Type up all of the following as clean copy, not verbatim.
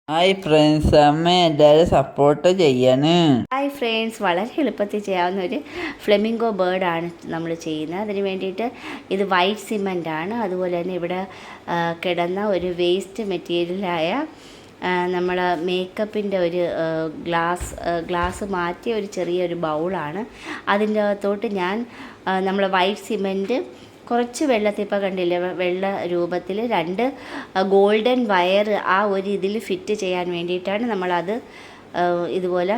Hi friends, അമ്മ എല്ലാവരും support ചെയ്യാണ്. ഹായ് ഫ്രണ്ട്സ്, വളരെ എളുപ്പത്തിൽ ചെയ്യാവുന്ന ഒരു ഫ്ലെമിംഗോ ബേർഡാണ് നമ്മൾ ചെയ്യുന്നത്. അതിന് വേണ്ടിയിട്ട് ഇത് വൈറ്റ് സിമൻ്റാണ്. അതുപോലെ തന്നെ ഇവിടെ കിടന്ന ഒരു വേസ്റ്റ് മെറ്റീരിയലായ നമ്മൾ മേക്കപ്പിൻ്റെ ഒരു ഗ്ലാസ് മാറ്റിയ ഒരു ചെറിയൊരു ബൗളാണ്. അതിൻ്റെ അകത്തോട്ട് ഞാൻ നമ്മൾ വൈറ്റ് സിമൻറ്റ് കുറച്ച് വെള്ളത്തിൽ ഇപ്പോൾ കണ്ടില്ലേ, വെള്ള രൂപത്തിൽ 2 ഗോൾഡൻ വയർ ആ ഒരു ഇതിൽ ഫിറ്റ് ചെയ്യാൻ വേണ്ടിയിട്ടാണ് നമ്മളത് ഇതുപോലെ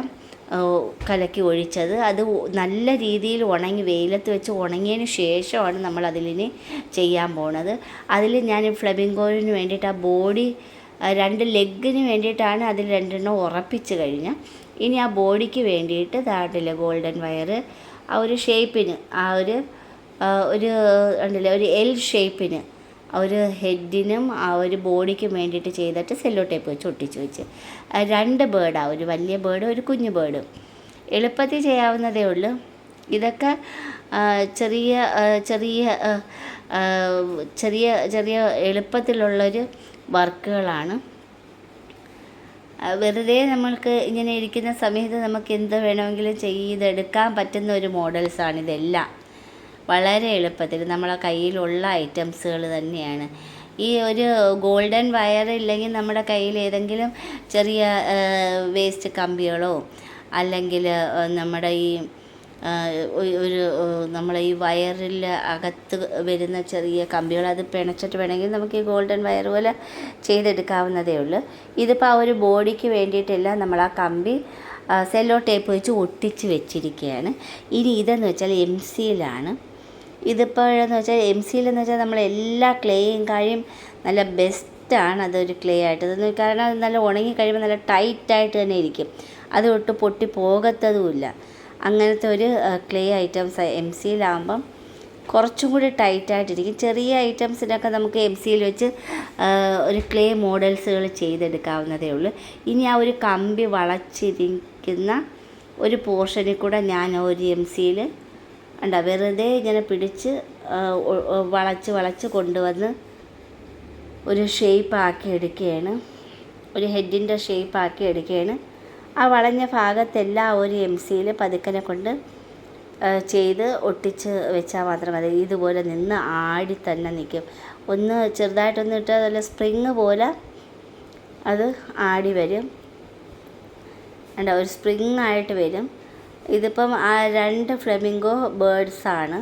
കലക്കി ഒഴിച്ചത്. അത് നല്ല രീതിയിൽ ഉണങ്ങി വെയിലത്ത് വെച്ച് ഉണങ്ങിയതിന് ശേഷമാണ് നമ്മൾ അതിലിനി ചെയ്യാൻ പോണത്. അതിൽ ഞാൻ ഫ്ലെമിംഗോയിന് വേണ്ടിയിട്ട് ആ ബോഡി 2 ലെഗിന് വേണ്ടിയിട്ടാണ് അതിൽ 2 ഉറപ്പിച്ച് കഴിഞ്ഞ്. ഇനി ആ ബോഡിക്ക് വേണ്ടിയിട്ട് താട്ടില്ല ഗോൾഡൻ വയർ ആ ഒരു ഷേപ്പിന് ഒരു എൽ ഷേപ്പിന് ഒരു ഹെഡിനും ആ ഒരു ബോഡിക്കും വേണ്ടിയിട്ട് ചെയ്തിട്ട് സെല്ലോ ടേപ്പ് വെച്ച് ഒട്ടിച്ച് വെച്ച് 2 ബേർഡാണ്, ഒരു വലിയ ബേർഡ് ഒരു കുഞ്ഞു ബേർഡ്. എളുപ്പത്തിൽ ചെയ്യാവുന്നതേ ഉള്ളൂ. ഇതൊക്കെ ചെറിയ ചെറിയ ചെറിയ ചെറിയ എളുപ്പത്തിലുള്ളൊരു വർക്കുകളാണ്. വെറുതെ നമ്മൾക്ക് ഇങ്ങനെ ഇരിക്കുന്ന സമയത്ത് നമുക്ക് എന്ത് വേണമെങ്കിലും ചെയ്തെടുക്കാൻ പറ്റുന്ന ഒരു മോഡൽസാണിതെല്ലാം. വളരെ എളുപ്പത്തിൽ നമ്മളെ കയ്യിലുള്ള ഐറ്റംസുകൾ തന്നെയാണ്. ഈ ഒരു ഗോൾഡൻ വയർ ഇല്ലെങ്കിൽ നമ്മുടെ കയ്യിൽ ഏതെങ്കിലും ചെറിയ വേസ്റ്റ് കമ്പികളോ അല്ലെങ്കിൽ നമ്മുടെ ഈ നമ്മളെ ഈ വയറിൽ അകത്ത് വരുന്ന ചെറിയ കമ്പികൾ അത് പിണച്ചിട്ട് വേണമെങ്കിൽ നമുക്ക് ഈ ഗോൾഡൻ വയർ പോലെ ചെയ്തെടുക്കാവുന്നതേ ഉള്ളൂ. ഇതിപ്പോൾ ആ ഒരു ബോഡിക്ക് വേണ്ടിയിട്ടെല്ലാം നമ്മൾ ആ കമ്പി സെല്ലോ ടേപ്പ് വെച്ച് ഒട്ടിച്ച് വെച്ചിരിക്കുകയാണ്. ഇനി ഇതെന്ന് വെച്ചാൽ MC-യിലാണ്. ഇതിപ്പോഴെന്ന് വെച്ചാൽ MC-യിൽ വെച്ചാൽ നമ്മൾ എല്ലാ ക്ലേയും കഴിയും നല്ല ബെസ്റ്റാണ് അതൊരു ക്ലേ ആയിട്ട്. കാരണം അത് നല്ല ഉണങ്ങി കഴിയുമ്പോൾ നല്ല ടൈറ്റായിട്ട് തന്നെ ഇരിക്കും, അത് ഒട്ട് പൊട്ടി പോകത്തതുമില്ല. അങ്ങനത്തെ ഒരു ക്ലേ ഐറ്റംസ് MC-യിലാകുമ്പം കുറച്ചും കൂടി ടൈറ്റായിട്ടിരിക്കും. ചെറിയ ഐറ്റംസിനൊക്കെ നമുക്ക് MC-യിൽ വെച്ച് ഒരു ക്ലേ മോഡൽസുകൾ ചെയ്തെടുക്കാവുന്നതേ ഉള്ളൂ. ഇനി ആ ഒരു കമ്പി വളച്ചിരിക്കുന്ന ഒരു പോർഷനിൽ കൂടെ ഞാൻ ഒരു MC-യിൽ വെറുതെ ഇങ്ങനെ പിടിച്ച് വളച്ച് കൊണ്ടുവന്ന് ഒരു ഷേപ്പാക്കി എടുക്കുകയാണ്, ഒരു ഹെഡിൻ്റെ ഷേപ്പാക്കി എടുക്കുകയാണ്. ആ വളഞ്ഞ ഭാഗത്തെല്ലാം ഒരു MC-യിൽ പതുക്കനെ കൊണ്ട് ചെയ്ത് ഒട്ടിച്ച് വെച്ചാൽ മാത്രം മതി. ഇതുപോലെ നിന്ന് ആടി തന്നെ നിൽക്കും. ഒന്ന് ചെറുതായിട്ടൊന്ന് ഇട്ടാൽ നല്ല സ്പ്രിങ് പോലെ അത് ആടി വരും. ഒരു സ്പ്രിങ് ആയിട്ട് വരും. ഇതിപ്പം ആ 2 ഫ്ലെമിംഗോ ബേർഡ്സാണ്.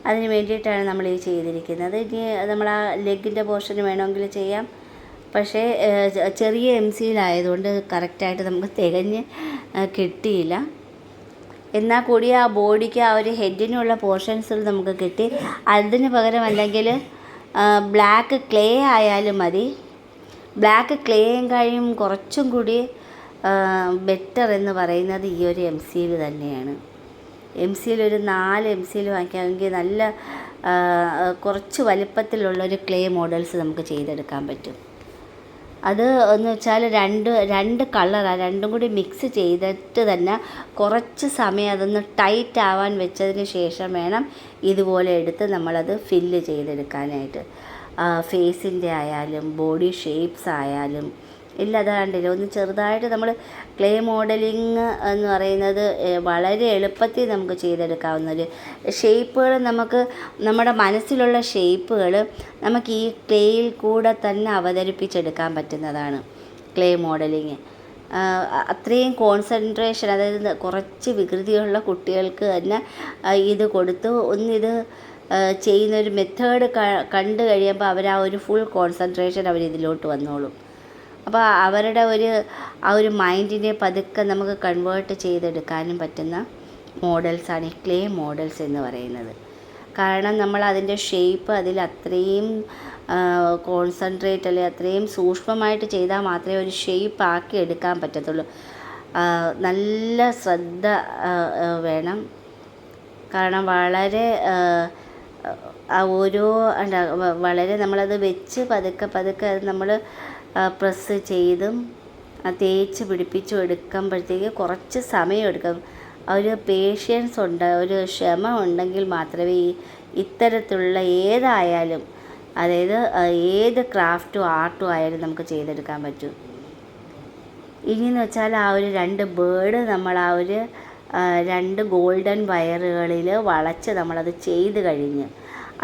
അതിന് വേണ്ടിയിട്ടാണ് നമ്മൾ ഈ ചെയ്തിരിക്കുന്നത്. ഇനി നമ്മൾ ആ ലെഗിൻ്റെ പോർഷന് വേണമെങ്കിൽ ചെയ്യാം, പക്ഷേ ചെറിയ MC-യിലായതുകൊണ്ട് കറക്റ്റായിട്ട് നമുക്ക് തികഞ്ഞ് കിട്ടിയില്ല. എന്നാൽ കൂടി ആ ബോഡിക്ക് ആ ഒരു ഹെഡിനുള്ള പോർഷൻസ് നമുക്ക് കിട്ടി. അതിന് പകരം അല്ലെങ്കിൽ ബ്ലാക്ക് ക്ലേ ആയാലും മതി. ബ്ലാക്ക് ക്ലേയും കഴിയും കുറച്ചും കൂടി ബെറ്റർ എന്ന് പറയുന്നത് ഈ ഒരു MC-യിൽ തന്നെയാണ്. MC-യിൽ ഒരു 4 MC-യിൽ വാങ്ങിക്കാമെങ്കിൽ നല്ല കുറച്ച് വലിപ്പത്തിലുള്ളൊരു ക്ലേ മോഡൽസ് നമുക്ക് ചെയ്തെടുക്കാൻ പറ്റും. അത് എന്ന് വെച്ചാൽ രണ്ട് കളറാണ്, രണ്ടും കൂടി മിക്സ് ചെയ്തിട്ട് തന്നെ കുറച്ച് സമയം അതൊന്ന് ടൈറ്റ് ആവാൻ വെച്ചതിന് ശേഷം വേണം ഇതുപോലെ എടുത്ത് നമ്മളത് ഫില്ല് ചെയ്തെടുക്കാനായിട്ട്. ഫേസിൻ്റെ ആയാലും ബോഡി ഷേപ്സ് ആയാലും ഇല്ല. അത് കണ്ടില്ല, ഒന്ന് ചെറുതായിട്ട് നമ്മൾ ക്ലേ മോഡലിങ് എന്ന് പറയുന്നത് വളരെ എളുപ്പത്തിൽ നമുക്ക് ചെയ്തെടുക്കാവുന്നൊരു ഷേപ്പുകൾ, നമുക്ക് നമ്മുടെ മനസ്സിലുള്ള ഷേപ്പുകൾ നമുക്ക് ഈ ക്ലേയിൽ കൂടെ തന്നെ അവതരിപ്പിച്ചെടുക്കാൻ പറ്റുന്നതാണ് ക്ലേ മോഡലിങ്. അത്രയും കോൺസെൻട്രേഷൻ, അതായത് കുറച്ച് വികൃതിയുള്ള കുട്ടികൾക്ക് തന്നെ ഇത് കൊടുത്ത് ഒന്നിത് ചെയ്യുന്നൊരു മെത്തേഡ് കണ്ടു കഴിയുമ്പോൾ അവർ ആ ഒരു ഫുൾ കോൺസെൻട്രേഷൻ അവരിതിലോട്ട് വന്നോളും. അപ്പോൾ അവരുടെ ആ ഒരു മൈൻഡിനെ പതുക്കെ നമുക്ക് കൺവേർട്ട് ചെയ്തെടുക്കാനും പറ്റുന്ന മോഡൽസാണ് ഈ ക്ലേ മോഡൽസ് എന്ന് പറയുന്നത്. കാരണം നമ്മൾ അതിൻ്റെ ഷേപ്പ് അതിൽ അത്രയും കോൺസെൻട്രേറ്റ് അല്ലെങ്കിൽ അത്രയും സൂക്ഷ്മമായിട്ട് ചെയ്താൽ മാത്രമേ ഒരു ഷേപ്പ് ആക്കി എടുക്കാൻ പറ്റത്തുള്ളൂ. നല്ല ശ്രദ്ധ വേണം. കാരണം വളരെ നമ്മളത് വെച്ച് പതുക്കെ അത് നമ്മൾ പ്രസ് ചെയ്തും തേച്ച് പിടിപ്പിച്ചും എടുക്കുമ്പോഴത്തേക്ക് കുറച്ച് സമയം എടുക്കും. ഒരു പേഷ്യൻസ് ഉണ്ട്, ഒരു ക്ഷമ ഉണ്ടെങ്കിൽ മാത്രമേ ഇത്തരത്തിലുള്ള ഏതായാലും അതായത് ഏത് ക്രാഫ്റ്റും ആർട്ടും ആയാലും നമുക്ക് ചെയ്തെടുക്കാൻ പറ്റും. ഇനിയെന്ന് വെച്ചാൽ ആ ഒരു 2 ബേർഡ് നമ്മൾ ആ ഒരു 2 ഗോൾഡൻ വയറുകളിൽ വളച്ച് നമ്മളത് ചെയ്ത് കഴിഞ്ഞ്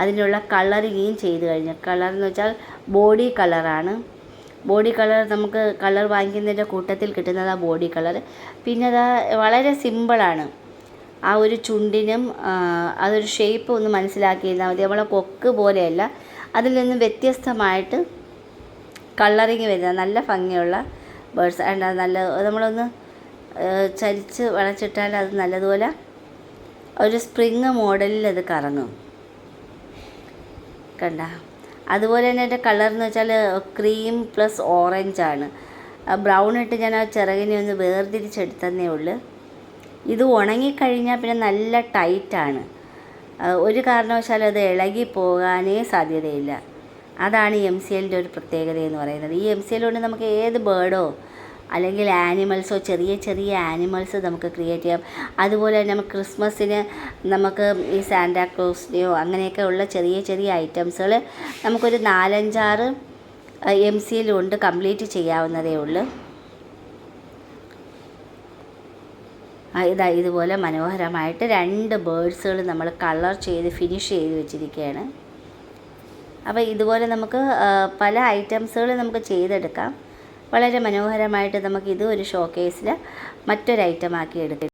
അതിനുള്ള കളറിങ്ങും ചെയ്ത് കഴിഞ്ഞ്. കളർ എന്ന് വെച്ചാൽ ബോഡി കളറാണ്. ബോഡി കളർ നമുക്ക് കളർ വാങ്ങിക്കുന്നതിൻ്റെ കൂട്ടത്തിൽ കിട്ടുന്നത് ആ ബോഡി കളർ. പിന്നെ അത് വളരെ സിമ്പിളാണ്. ആ ഒരു ചുണ്ടിനും അതൊരു ഷേപ്പ് ഒന്ന് മനസ്സിലാക്കിയിരുന്നാൽ മതി. നമ്മളെ കൊക്ക് പോലെയല്ല, അതിൽ നിന്നും വ്യത്യസ്തമായിട്ട് കളറിങ് വരുന്ന നല്ല ഭംഗിയുള്ള ബേർഡ്സ്. ആൻഡ് അത് നല്ല നമ്മളൊന്ന് ചരിച്ച് വളച്ചിട്ടാൽ അത് നല്ലതുപോലെ ഒരു സ്പ്രിങ് മോഡലിൽ അത് കറങ്ങും. കണ്ട. അതുപോലെ തന്നെ എൻ്റെ കളർ എന്ന് വെച്ചാൽ ക്രീം പ്ലസ് ഓറഞ്ചാണ്. ബ്രൗൺ ഇട്ട് ഞാൻ ആ ചിറകിനെ ഒന്ന് വേർതിരിച്ചെടുത്തതേ ഉള്ളൂ. ഇത് ഉണങ്ങിക്കഴിഞ്ഞാൽ പിന്നെ നല്ല ടൈറ്റാണ്. ഒരു കാരണവശാലും അത് ഇളകി പോകാനേ സാധ്യതയില്ല. അതാണ് ഈ MCLൻ്റെ ഒരു പ്രത്യേകത എന്ന് പറയുന്നത്. ഈ MCL കൊണ്ട് നമുക്ക് ഏത് ബേർഡോ അല്ലെങ്കിൽ ആനിമൽസോ ചെറിയ ചെറിയ ആനിമൽസ് നമുക്ക് ക്രിയേറ്റ് ചെയ്യാം. അതുപോലെ തന്നെ നമുക്ക് ക്രിസ്മസിന് നമുക്ക് ഈ സാന്റാക്ലോസിനെയോ അങ്ങനെയൊക്കെ ഉള്ള ചെറിയ ചെറിയ ഐറ്റംസുകൾ നമുക്കൊരു 4-5-6 MCL കൊണ്ട് കംപ്ലീറ്റ് ചെയ്യാവുന്നതേ ഉള്ളൂ. ഇതുപോലെ മനോഹരമായിട്ട് 2 ബേർഡ്സുകൾ നമ്മൾ കളർ ചെയ്ത് ഫിനിഷ് ചെയ്ത് വെച്ചിരിക്കുകയാണ്. അപ്പോൾ ഇതുപോലെ നമുക്ക് പല ഐറ്റംസുകൾ നമുക്ക് ചെയ്തെടുക്കാം. വളരെ മനോഹരമായിട്ട് നമുക്കിത് ഒരു ഷോക്കേസിൽ മറ്റൊരു ഐറ്റമാക്കി എടുക്കാം.